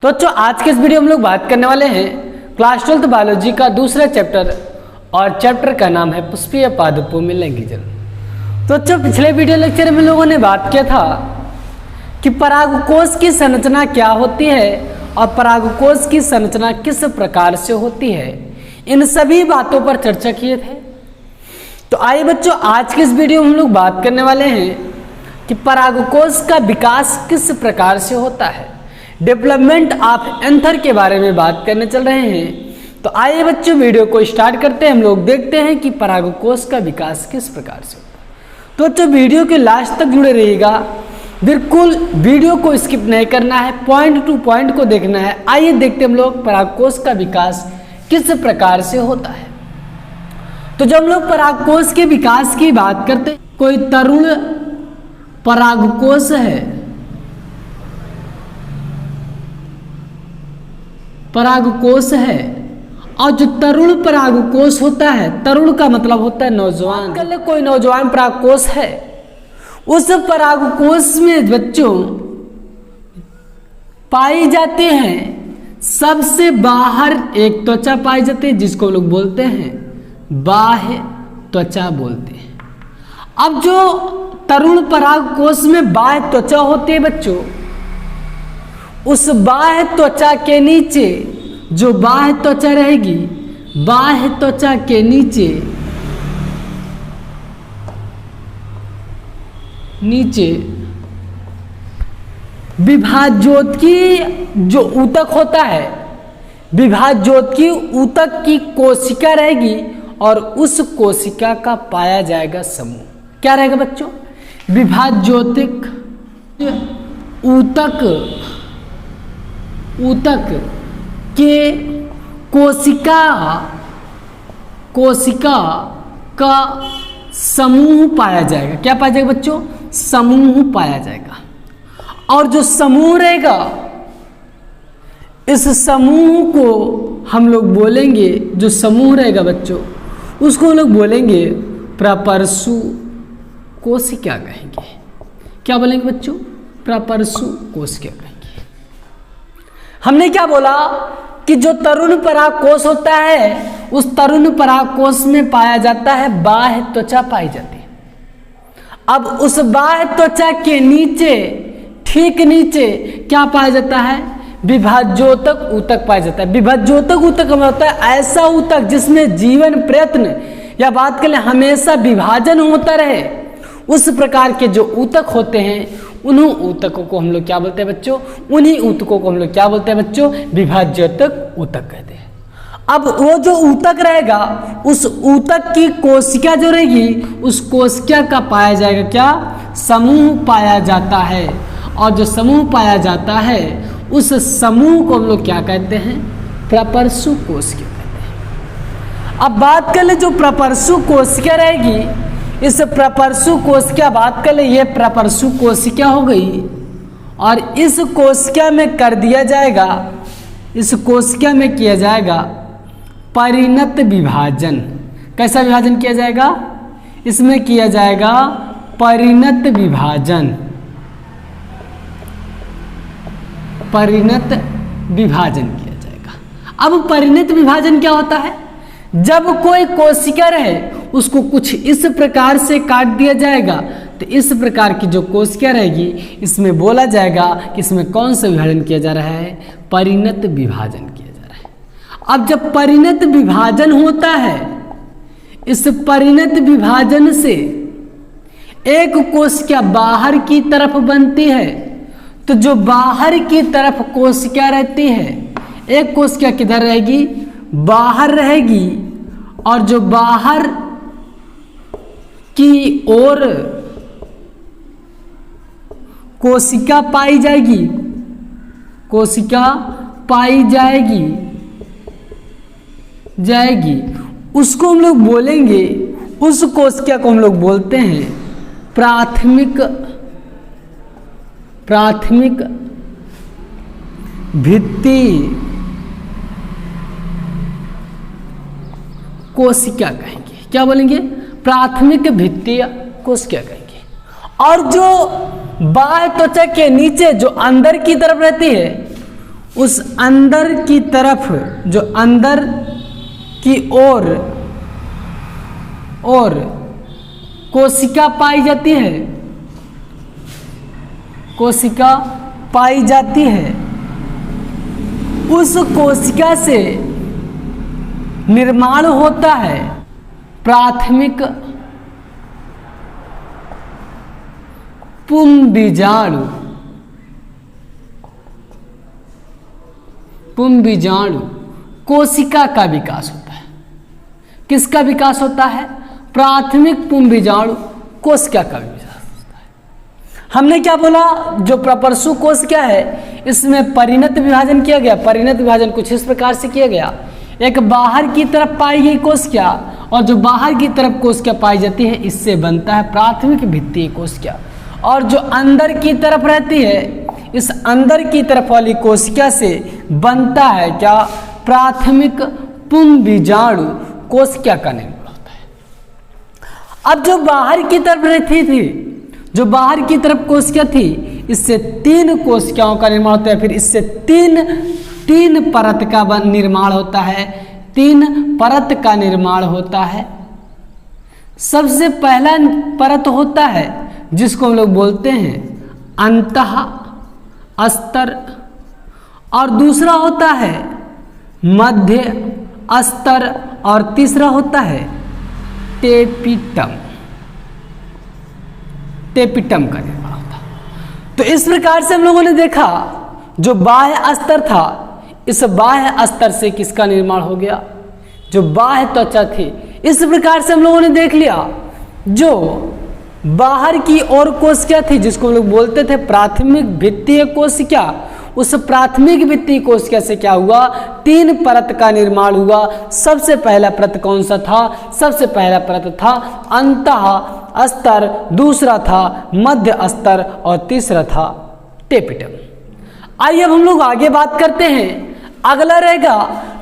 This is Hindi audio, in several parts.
तो बच्चों आज के इस वीडियो में हम लोग बात करने वाले हैं क्लास 12th बायोलॉजी का दूसरा चैप्टर और चैप्टर का नाम है पुष्पीय पादपों में लैंगिक जनन। तो बच्चों पिछले वीडियो लेक्चर में लोगों ने बात किया था कि परागकोश की संरचना क्या होती है और परागकोश की संरचना किस प्रकार से होती है, इन सभी बातों पर चर्चा किए थे। तो आइए बच्चों आज के इस वीडियो में हम लोग बात करने वाले हैं कि परागकोश का विकास किस प्रकार से होता है, डेवलपमेंट ऑफ एंथर के बारे में बात करने चल रहे हैं। तो आइए बच्चों वीडियो को स्टार्ट करते हैं। हम लोग देखते हैं कि परागकोश का विकास किस प्रकार से होता है। तो बच्चों वीडियो के लास्ट तक जुड़े रहिएगा, बिल्कुल वीडियो को स्किप नहीं करना है, पॉइंट टू पॉइंट को देखना है। आइए देखते हैं हम लोग परागकोश का विकास किस प्रकार से होता है। तो जब हम लोग परागकोश के विकास की बात करते हैं, कोई तरुण परागकोश है, परागकोश है, और जो तरुण परागकोश होता है, तरुण का मतलब होता है नौजवान, कोई नौजवान परागकोश है, उस परागकोश में बच्चों पाई जाते हैं सबसे बाहर एक त्वचा पाई जाती है जिसको लोग बोलते हैं बाह्य त्वचा बोलते हैं। अब जो तरुण परागकोश में बाह्य त्वचा होती है बच्चों, उस बाह्य त्वचा के नीचे जो बाह्य त्वचा रहेगी, बाह्य त्वचा के नीचे विभाज्योतकी जो ऊतक होता है, विभाज्योतकी ऊतक की कोशिका रहेगी और उस कोशिका का पाया जाएगा समूह। क्या रहेगा बच्चों? विभाज्योतिक ऊतक के कोशिका का समूह पाया जाएगा। क्या पाया जाएगा बच्चों? समूह पाया जाएगा। और जो समूह रहेगा, इस समूह को हम लोग बोलेंगे, जो समूह रहेगा बच्चों उसको हम लोग बोलेंगे प्रपरसु कोशिका कहेंगे। क्या बोलेंगे बच्चों? प्रपरसु कोशिका कहेंगे। हमने क्या बोला कि जो तरुण परागकोश होता है, उस तरुण परागकोश में पाया जाता है बाह्य त्वचा पाई जाती है। अब उस बाह्य त्वचा के नीचे, ठीक नीचे क्या पाया जाता है? विभाज्योतक ऊतक पाया जाता है। विभाज्योतक ऊतक होता है ऐसा ऊतक जिसमें जीवन प्रयत्न या बात करें हमेशा विभाजन होता रहे, उस प्रकार के जो ऊतक होते हैं, उन्हीं ऊतकों को हम लोग क्या बोलते हैं बच्चों? उन्हीं ऊतकों को हम लोग क्या बोलते हैं बच्चों? विभाज्योतक ऊतक कहते हैं। अब वो जो ऊतक रहेगा, उस ऊतक की कोशिका जो रहेगी, उस कोशिका का पाया जाएगा क्या? समूह पाया जाता है। और जो समूह पाया जाता है, उस समूह को हम लोग क्या कहते हैं? प्रपरसु कोशिका कहते हैं। अब बात कर ले जो प्रपरसु कोशिका रहेगी, इस प्रपरसु कोशिका बात कर ले, ये प्रपरसु कोशिका हो गई। और इस कोशिका में कर दिया जाएगा, इस कोशिका में किया जाएगा परिणत विभाजन। कैसा विभाजन किया जाएगा? इसमें किया जाएगा परिणत विभाजन। परिणत विभाजन किया जाएगा। अब परिणत विभाजन क्या होता है? जब कोई कोशिका रहे, उसको कुछ इस प्रकार से काट दिया जाएगा, तो इस प्रकार की जो कोशिका रहेगी, इसमें बोला जाएगा कि इसमें कौन सा विभाजन किया जा रहा है? परिणत विभाजन किया जा रहा है। अब जब परिणत विभाजन होता है, इस परिणत विभाजन से एक कोशिका बाहर की तरफ बनती है, तो जो बाहर की तरफ कोशिका रहती है, एक कोशिका किधर रहेगी? बाहर रहेगी। और जो बाहर की ओर कोशिका पाई जाएगी, कोशिका पाई जाएगी, उसको हम लोग बोलेंगे, उस कोशिका को हम लोग बोलते हैं प्राथमिक भित्ति कोशिका कहेंगे। क्या बोलेंगे? प्राथमिक भित्तीय कोशिका कहेंगे। और जो बाह्य त्वचा के नीचे जो अंदर की तरफ रहती है, उस अंदर की तरफ जो अंदर की ओर कोशिका पाई जाती है, कोशिका पाई जाती है, उस कोशिका से निर्माण होता है प्राथमिक पुंबीजाणु। पुंबीजाणु कोशिका का विकास होता है। किसका विकास होता है? प्राथमिक पुंबीजाणु कोशिका का विकास होता है। हमने क्या बोला? जो प्रपर्शु कोशिका है इसमें परिणत विभाजन किया गया। परिणत विभाजन कुछ इस प्रकार से किया गया, एक बाहर की तरफ पाई गई कोशिका और जो बाहर की तरफ कोशिका पाई जाती है इससे बनता है प्राथमिक भित्तीय कोशिका, और जो अंदर की तरफ रहती है इस अंदर की तरफ वाली कोशिका से बनता है क्या? प्राथमिक पुंबीजाणु कोशिका का निर्माण होता है। अब जो बाहर की तरफ रहती थी, जो बाहर की तरफ कोशिका थी, इससे 3 कोशिकाओं का निर्माण होता है। फिर इससे तीन परत का निर्माण होता है। 3 परत का निर्माण होता है। सबसे पहला परत होता है जिसको हम लोग बोलते हैं अंतः अस्तर, और दूसरा होता है मध्य अस्तर, और तीसरा होता है टेपिटम। टेपिटम का निर्माण होता है। तो इस प्रकार से हम लोगों ने देखा जो बाह्य अस्तर था, इस बाह्य अस्तर से किसका निर्माण हो गया? जो बाह्य त्वचा थी। इस प्रकार से हम लोगों ने देख लिया जो बाहर की ओर कोशिका थी जिसको हम लोग बोलते थे प्राथमिक भित्तीय कोशिका, उस प्राथमिक भित्तीय कोशिका से क्या हुआ? 3 परत का निर्माण हुआ। सबसे पहला परत कौन सा था? सबसे पहला परत था अंतः अस्तर, दूसरा था मध्य अस्तर और तीसरा था टेपिटम। आइए अब हम लोग आगे बात करते हैं। अगला रहेगा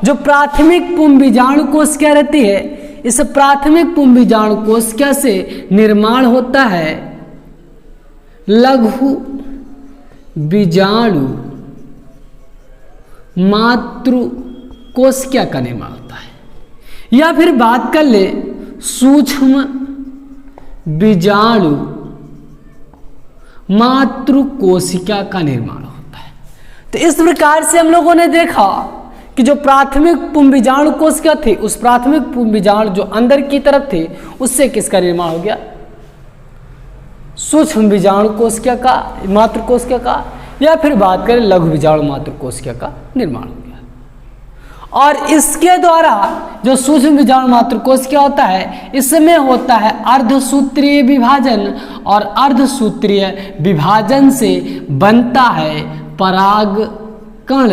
जो प्राथमिक पुंबीजाणु कोशिका रहती है, इस प्राथमिक पुंबीजाणु कोशिका से निर्माण होता है लघु बीजाणु मातृ कोशिका का निर्माण होता है। या फिर बात कर ले सूक्ष्म बीजाणु मातृ कोशिका का निर्माण होता है। तो इस प्रकार से हम लोगों ने देखा कि जो प्राथमिक पुंबीजाणु कोशिका थी, उस प्राथमिक पुंबीजाणु जो अंदर की तरफ थी उससे किसका निर्माण हो गया? सूक्ष्म बीजाणु कोशिका का, मातृ कोशिका का, या फिर बात करें लघु बीजाणु मातृ कोशिका का निर्माण हो गया। और इसके द्वारा जो सूक्ष्म बीजाणु मातृ कोशिका होता है इसमें होता है अर्धसूत्रीय विभाजन, और अर्धसूत्रीय विभाजन से बनता है पराग कण,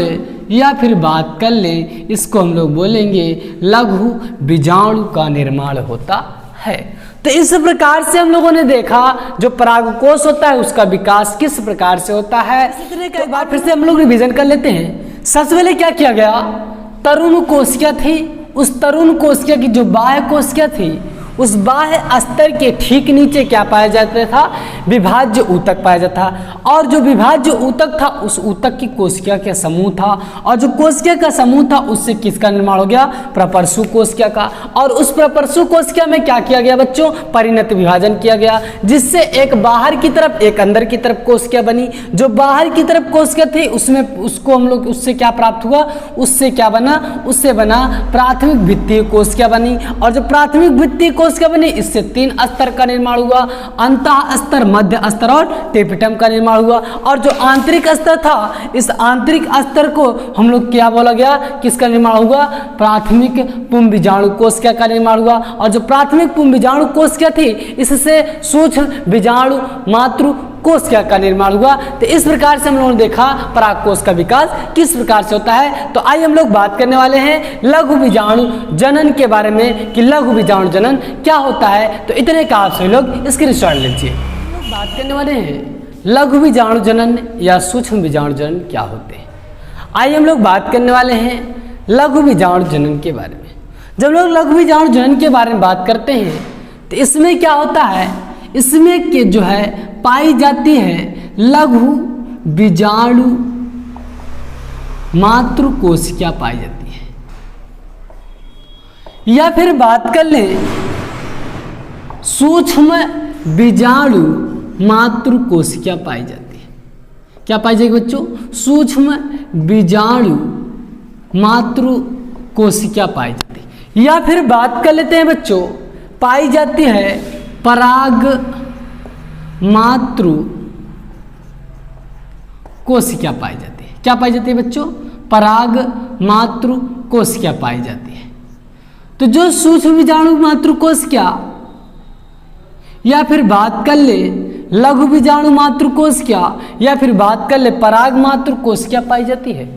या फिर बात कर लें इसको हम लोग बोलेंगे लघु बीजाणु का निर्माण होता है। तो इस प्रकार से हम लोगों ने देखा जो परागकोश होता है उसका विकास किस प्रकार से होता है। इसी तरह का एक बार फिर से हम लोग रिवीजन कर लेते हैं। सबसे पहले क्या किया गया? तरुण कोशिका थी, उस तरुण कोशिका की जो बाह्य कोशिका थी उस बाह्य अस्तर के ठीक नीचे क्या पाया जाता था? विभाज्य ऊतक पाया जाता था, और जो विभाज्य ऊतक था उस ऊतक की कोशिका का समूह था, और जो कोशिका का समूह था उससे किसका निर्माण हो गया? प्रपर्शु कोशिका का। और उस प्रपर्शु कोशिका में क्या किया गया बच्चों? परिणत विभाजन किया गया, जिससे एक बाहर की तरफ एक अंदर की तरफ कोशिका बनी। जो बाहर की तरफ कोशिका थी उसमें उसको हम लोग उससे क्या प्राप्त हुआ? उससे क्या बना? उससे बना प्राथमिक भित्तीय कोशिका बनी, और जो प्राथमिक भित्तीय कोशिका बनी इससे 3 स्तर का निर्माण हुआ, अंतः स्तर, मध्य स्तर और टेपिटम का निर्माण हुआ। और जो आंतरिक स्तर था इस आंतरिक स्तर को हम लोग क्या बोला गया? किसका निर्माण हुआ? प्राथमिक पुंबीजाणु कोशिका का निर्माण हुआ। और जो प्राथमिक पुंबीजाणु कोशिका थी इससे सूक्ष्म बीजाणु मातृ कोशिका का निर्माण हुआ। तो इस प्रकार से हम लोगों ने देखा परागकोश का विकास किस प्रकार से होता है। तो आइए हम लोग बात करने वाले हैं लघु बीजाणु जनन के बारे में कि लघु बीजाणु जनन क्या होता है। तो इतने का आप सभी लोग स्क्रीनशॉट लीजिए। हम लोग बात करने वाले हैं लघु बीजाणु जनन या सूक्ष्म बीजाणु जनन क्या होते हैं। आइए हम लोग बात करने वाले हैं लघु बीजाणु जनन के बारे में। जब लोग लघु बीजाणु जनन के बारे में बात करते हैं तो इसमें क्या होता है? इसमें के जो है पाई जाती है लघु बीजाणु मातृ कोशिका पाई जाती है। या फिर बात कर लें सूक्ष्म बीजाणु मातृ कोशिका पाई जाती है। क्या पाई जाएगी बच्चों? सूक्ष्म बीजाणु मातृ कोशिका पाई जाती है। या फिर बात कर लेते हैं बच्चों, पाई जाती है पराग मातृ कोशिका पाई जाती है। क्या पाई जाती है बच्चों? पराग मातृ कोशिका पाई जाती है। तो जो सूक्ष्म बीजाणु मातृ कोशिका, या फिर बात कर ले लघु बीजाणु मातृ कोशिका, या फिर बात कर ले पराग मातृ कोशिका पाई जाती है,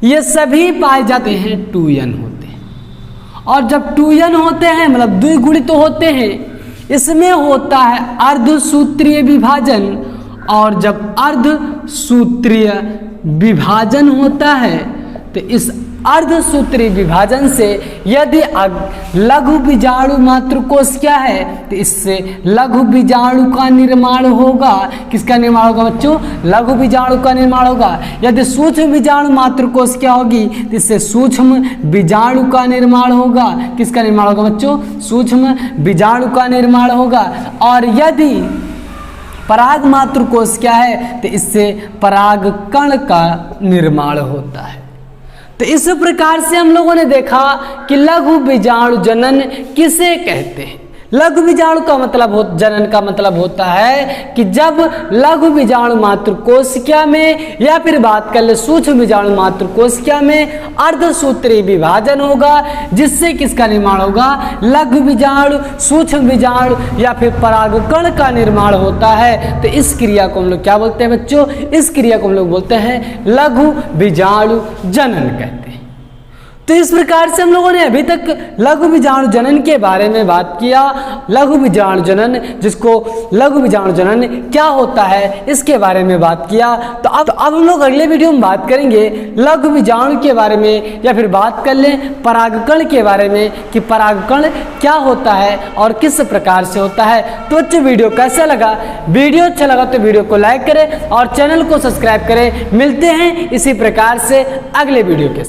ये सभी पाए जाते हैं 2n होते हैं। और जब 2n होते हैं मतलब द्विगुणित तो होते हैं, इसमें होता है अर्धसूत्रीय विभाजन। और जब अर्धसूत्रीय विभाजन होता है तो इस अर्धसूत्रीय विभाजन से यदि लघु बीजाणु मातृ कोशिका है तो इससे लघु बीजाणु का निर्माण होगा। किसका निर्माण होगा बच्चों? लघु बीजाणु का निर्माण होगा। यदि सूक्ष्म बीजाणु मातृ कोशिका होगी तो इससे सूक्ष्म बीजाणु का निर्माण होगा। किसका निर्माण होगा बच्चों? सूक्ष्म बीजाणु का निर्माण होगा। और यदि पराग मातृ कोशिका है तो इससे पराग कण का निर्माण होता है। तो इस प्रकार से हम लोगों ने देखा कि लघु बीजाणु जनन किसे कहते हैं। लघु बीजाणु का मतलब जनन का मतलब होता है कि जब लघु बीजाणु मातृ कोशिका में या फिर बात कर ले सूक्ष्म बीजाणु मातृ कोशिका में अर्धसूत्रीय विभाजन होगा, जिससे किसका निर्माण होगा? लघु बीजाणु, सूक्ष्म बीजाणु या फिर परागकण का निर्माण होता है। तो इस क्रिया को हम लोग क्या बोलते हैं बच्चों? इस क्रिया को हम लोग बोलते हैं लघु बीजाणु जनन कहते हैं। तो इस प्रकार से हम लोगों ने अभी तक लघु बीजाणु जनन के बारे में बात किया। लघु बीजाणु जनन, जिसको लघु बीजाणु जनन क्या होता है इसके बारे में बात किया। तो अब हम लोग अगले वीडियो में बात करेंगे लघु बीजाणु के बारे में, या फिर बात कर लें परागकण के बारे में कि परागकण क्या होता है और किस प्रकार से होता है। तो अच्छा वीडियो कैसा लगा? वीडियो अच्छा लगा तो वीडियो को लाइक करें और चैनल को सब्सक्राइब करें। मिलते हैं इसी प्रकार से अगले वीडियो के